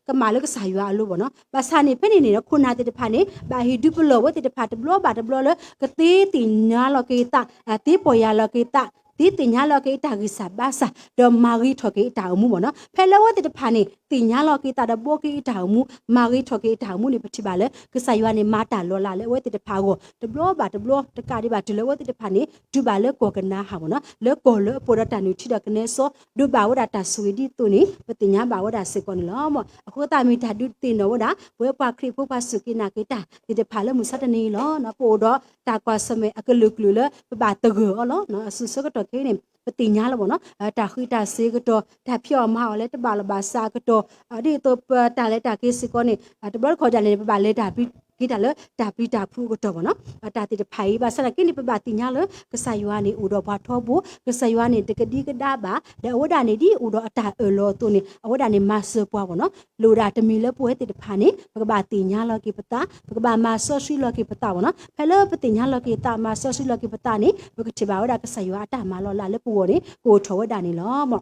ကမလကဆိုင်ရလို့ပေါ့နော်ပါစာနေဖဲနေနေခုနာတဲ့ဖာနေဘာဟီဒူပလောဝတ်တဲ့ဖာတဘလောပါတဘလောလေကတိတင်ညာလောကေတာတေပေါ်ရလောကေတာဒီတင်ညာလောကေတာကိစာဘာစာဒေါ်မာဂီထော်ကေတာမှုပေါ့နော်ဖဲလဝတ်တဲ့ဖာနေတင်ညာလောကေတာဒဘောကေတာမှုမာဂီထော်ကေတာမှုနေပတိပါလေကဆာယွာနေမာတာလောလာလေဝတ်တဲ့ဖာကိုတဘလောပါတဘလောတကာဒီပါဒလဝတ်တဲ့ဖာနေဒူပါလေကောကနာဟာပေါ့နော်လေကောလေပေါ်တာနူချီဒကနေဆိုဒူပါဝဒတာဆွေဒီတူနေပတင်ညာပါဝဒစေကောနလောမအခုတာမီတာဒူတင်တော့ဝဒဝဲပါခရီဖိုပါစုကိနာကေတာဒီတဲ့ဖာလေမူစတနေလောနော်ပိုတော့တာကွာစမေအကလုကလူလေပါတကောလောနော်အဆူစကတော့ခဲနေပတိညာလဘောနော်တာခိတာစေကတော့တာဖြော်မဟာလဲတပါလပါစာကတော့ဒီတော့တာလဲတာကိစကောနေတဘလခေါ်ကြနေပပါလဲတာပြီးကိတာလဲတာပြီးတာဖူကတော့ဘောနော်တာတိတဖိုင်ပါစရကိနေပပါတိညာလကဆာယွာနေဥတော်ဘာထောဘူးကဆာယွာနေတကတိကဒါပါတဲ့ဝဒနေဒီဥတော်အတာလောတုနေအဝဒနေမဆပွားဘောနော်လိုတာတမီလဲပွဲတိတဖာနေပကပါတိညာလကိပတာပကပါမဆောရှိလကိပတာဘောနော်ဖဲလဲပတိညာလကိတာမဆောရှိလကိပတာနေပကတိပါဝဒကဆာယွာအတာမလောလာလဲပူနေကိုထောဝဒနေလောမော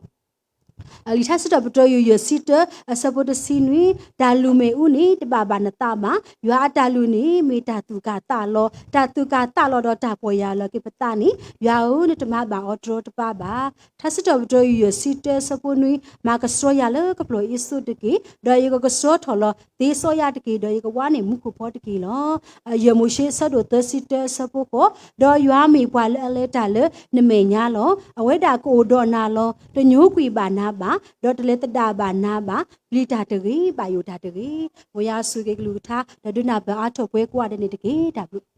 လီထာစတပတိုယစီတဆပ်တစီနွီဒါလူမေဦးနီတဘာဘာနတာမရွာတာလူနီမေတာတူကတာလောတော့တာပေါ်ရလောကိပတာနီရွာဦးနတမဘာအော်ဒရတပါဘာထစတပတိုယစီတဆပ်နွီမာကစရရလကပလိုအစ်စုတကီဒေါ်ယကစရထော်လောဒေဆိုရတကီဒေါ်ယကဝါနေမုခုဖောတကီလောယမုရှိဆဒိုတစီတဆပ်ကိုဒေါ်ရွာမေပွာလဲတာလနမေညာလောအဝဲတာကိုဒေါ်နာလောတညိုးကွေပါနာ နာပါဒေါ်တလေတတာပါနာပါလီတာတကြီးပါယိုတာတကြီးဝရဆုကေကလူထားဒဒနာဘာအထောပွဲကွာတဲ့နေတကြီးဒါဘူး